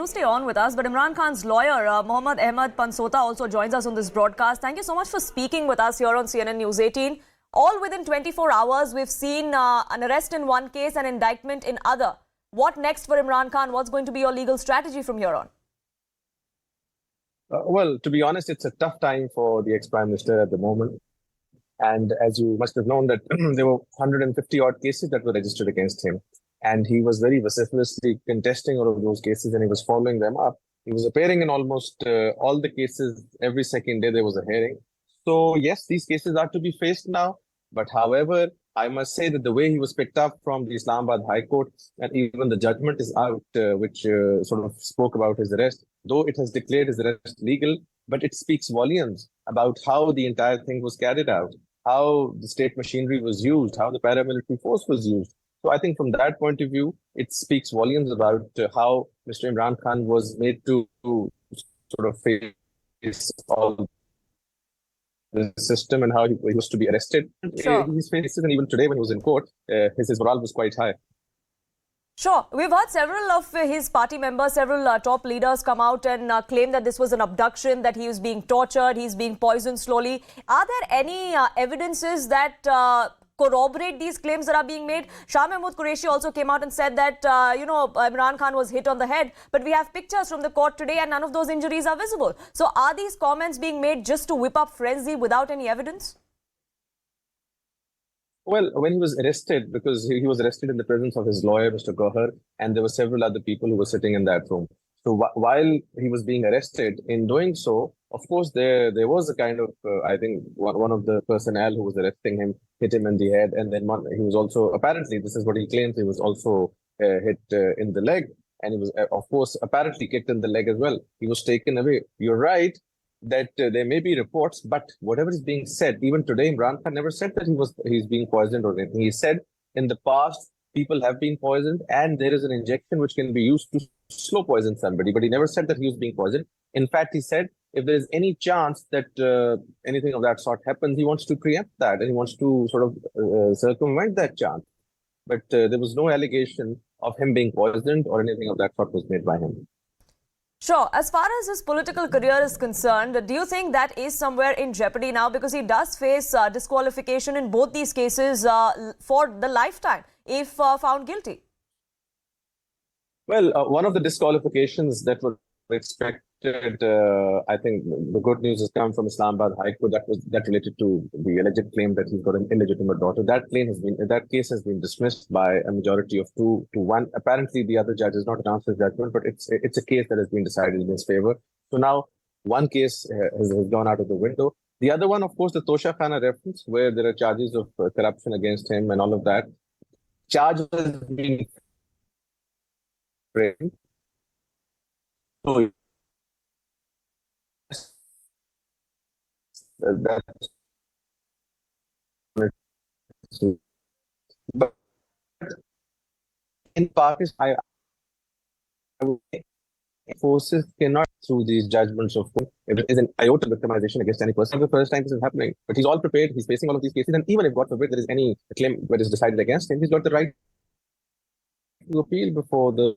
do stay on with us. But Imran Khan's lawyer, Muhammad Pansota, also joins us on this broadcast. Thank you so much for speaking with us here on CNN News 18. All within 24 hours, we've seen an arrest in one case and indictment in other. What next for Imran Khan? What's going to be your legal strategy from here on? Well, to be honest, it's a tough time for the ex-Prime Minister at the moment. And as you must have known that there were 150 odd cases that were registered against him. And he was very vociferously contesting all of those cases and he was following them up. He was appearing in almost all the cases. Every second day there was a hearing. So yes, these cases are to be faced now. But however, I must say that the way he was picked up from the Islamabad High Court and even the judgment is out, which sort of spoke about his arrest, though it has declared his arrest legal, but it speaks volumes about how the entire thing was carried out, how the state machinery was used, how the paramilitary force was used. So I think from that point of view, it speaks volumes about how Mr. Imran Khan was made to sort of face all the system and how he was to be arrested. Sure. His faces, and even today when he was in court, his morale was quite high. Sure. We've heard several of his party members, several top leaders come out and claim that this was an abduction, that he was being tortured, he's being poisoned slowly. Are there any evidences that corroborate these claims that are being made? Shah Mahmood Qureshi also came out and said that, Imran Khan was hit on the head. But we have pictures from the court today and none of those injuries are visible. So are these comments being made just to whip up frenzy without any evidence? Well, when he was arrested, because he was arrested in the presence of his lawyer, Mr. Gohar, and there were several other people who were sitting in that room. So while he was being arrested, in doing so, of course, there was a kind of, I think, one of the personnel who was arresting him hit him in the head. And then he was also, apparently, this is what he claims, he was also hit in the leg. And he was, of course, apparently kicked in the leg as well. He was taken away. You're right that there may be reports, but whatever is being said, even today, Imran Khan never said that he's being poisoned or anything. He said in the past, people have been poisoned and there is an injection which can be used to slow poison somebody, but he never said that he was being poisoned. In fact, he said if there is any chance that anything of that sort happens, he wants to preempt that and he wants to sort of circumvent that chance. But there was no allegation of him being poisoned or anything of that sort was made by him. Sure. As far as his political career is concerned, do you think that is somewhere in jeopardy now? Because he does face disqualification in both these cases for the lifetime if found guilty. Well, one of the disqualifications that were expected, I think the good news has come from Islamabad High Court that related to the alleged claim that he's got an illegitimate daughter. That case has been dismissed by a majority of 2-1. Apparently, the other judge has not announced his judgment, but it's a case that has been decided in his favor. So now one case has gone out of the window. The other one, of course, the Tosha Khana reference, where there are charges of corruption against him and all of that. Charge has been framed. So that's but in Pakistan, I would say forces cannot through these judgments of court. If it is an iota victimization against any person, the first time this is happening. But he's all prepared, he's facing all of these cases, and even if God forbid there is any claim that is decided against him, he's got the right to appeal before the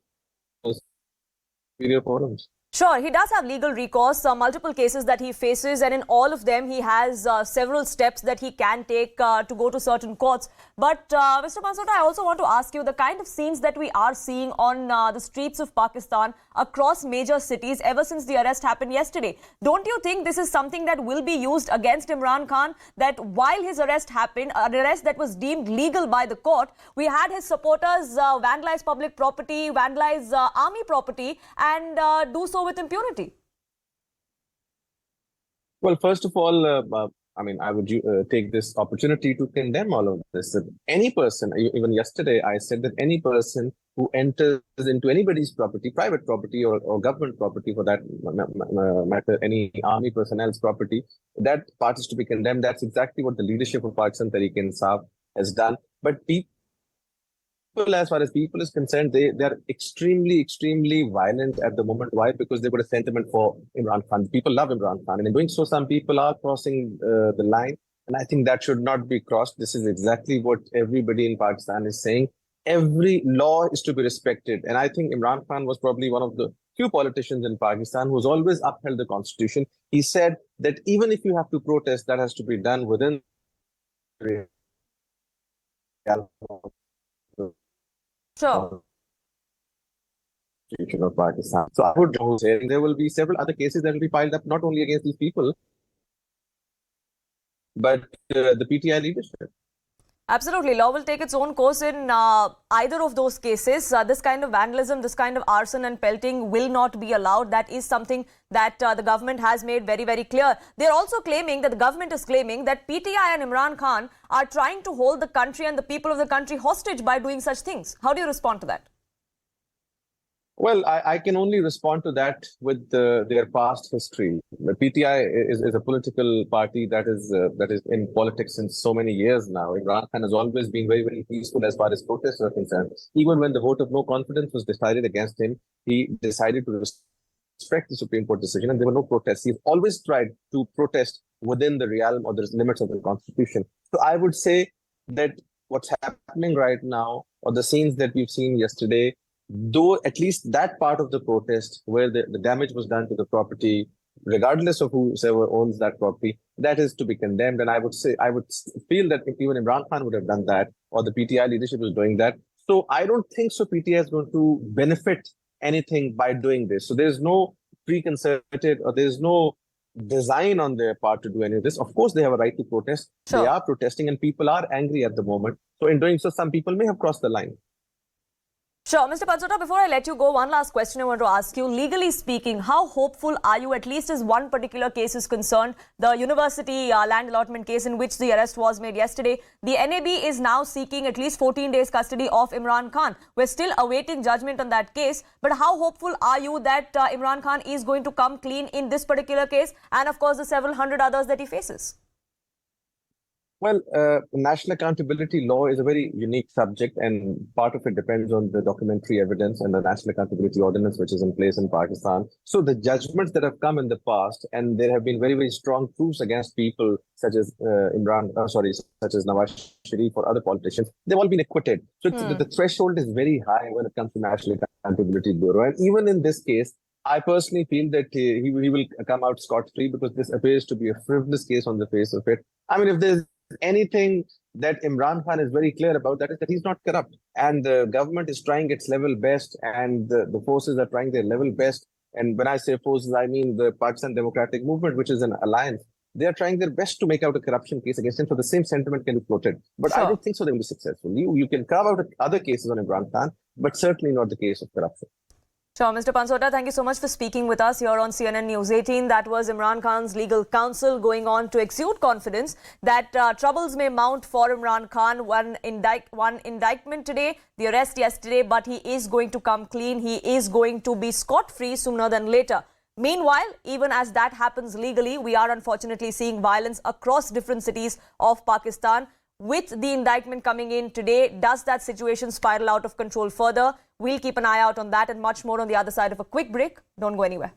superior forums. Sure, he does have legal recourse, multiple cases that he faces, and in all of them he has several steps that he can take to go to certain courts. But Mr. Pansota, I also want to ask you, the kind of scenes that we are seeing on the streets of Pakistan across major cities ever since the arrest happened yesterday, don't you think this is something that will be used against Imran Khan? That while his arrest happened, an arrest that was deemed legal by the court, we had his supporters vandalize public property, vandalize army property, and do so with impunity? Well, first of all, I would take this opportunity to condemn all of this. That any person, even yesterday, I said that any person who enters into anybody's property, private property or government property for that matter, any army personnel's property, that part is to be condemned. That's exactly what the leadership of Pakistan Tehreek-e-Insaf has done. But people, as far as people is concerned, they are extremely violent at the moment. Why? Because they've got a sentiment for Imran Khan. People love Imran Khan, and in doing so, some people are crossing the line. And I think that should not be crossed. This is exactly what everybody in Pakistan is saying. Every law is to be respected. And I think Imran Khan was probably one of the few politicians in Pakistan who's always upheld the constitution. He said that even if you have to protest, that has to be done within the Sure. Constitution of Pakistan. So I would say there will be several other cases that will be piled up not only against these people, but the PTI leadership. Absolutely. Law will take its own course in either of those cases. This kind of vandalism, this kind of arson and pelting will not be allowed. That is something that the government has made very, very clear. They're also claiming that the government is claiming that PTI and Imran Khan are trying to hold the country and the people of the country hostage by doing such things. How do you respond to that? Well, I can only respond to that with their past history. The PTI is a political party that is in politics since so many years now. Imran Khan has always been very, very peaceful as far as protests are concerned. Even when the vote of no confidence was decided against him, he decided to respect the Supreme Court decision, and there were no protests. He's always tried to protest within the realm or the limits of the Constitution. So I would say that what's happening right now, or the scenes that we've seen yesterday, though at least that part of the protest where the damage was done to the property, regardless of whoever owns that property, that is to be condemned. And I would feel that if even Imran Khan would have done that, or the PTI leadership is doing that. So I don't think so PTI is going to benefit anything by doing this. So there's no preconcerted, or there's no design on their part to do any of this. Of course, they have a right to protest. Sure. They are protesting and people are angry at the moment. So in doing so, some people may have crossed the line. Sure. Mr. Pansota, before I let you go, one last question I want to ask you. Legally speaking, how hopeful are you, at least as one particular case is concerned, the university land allotment case in which the arrest was made yesterday? The NAB is now seeking at least 14 days custody of Imran Khan. We're still awaiting judgment on that case. But how hopeful are you that Imran Khan is going to come clean in this particular case and, of course, the several hundred others that he faces? Well, national accountability law is a very unique subject, and part of it depends on the documentary evidence and the national accountability ordinance which is in place in Pakistan. So the judgments that have come in the past, and there have been very, very strong proofs against people such as such as Nawaz Sharif or other politicians, they've all been acquitted. So the threshold is very high when it comes to National Accountability Bureau. And even in this case, I personally feel that he will come out scot-free, because this appears to be a frivolous case on the face of it. I mean, if there's anything that Imran Khan is very clear about, that is that he's not corrupt, and the government is trying its level best, and the forces are trying their level best. And when I say forces, I mean the Pakistan Democratic Movement, which is an alliance. They are trying their best to make out a corruption case against him, so the same sentiment can be floated. But Sure. I don't think so they will be successful. You can carve out other cases on Imran Khan, but certainly not the case of corruption. Sure, Mr. Pansota, thank you so much for speaking with us here on CNN News 18. That was Imran Khan's legal counsel going on to exude confidence that troubles may mount for Imran Khan. One indictment today, the arrest yesterday, but he is going to come clean. He is going to be scot-free sooner than later. Meanwhile, even as that happens legally, we are unfortunately seeing violence across different cities of Pakistan. With the indictment coming in today, does that situation spiral out of control further? We'll keep an eye out on that and much more on the other side of a quick break. Don't go anywhere.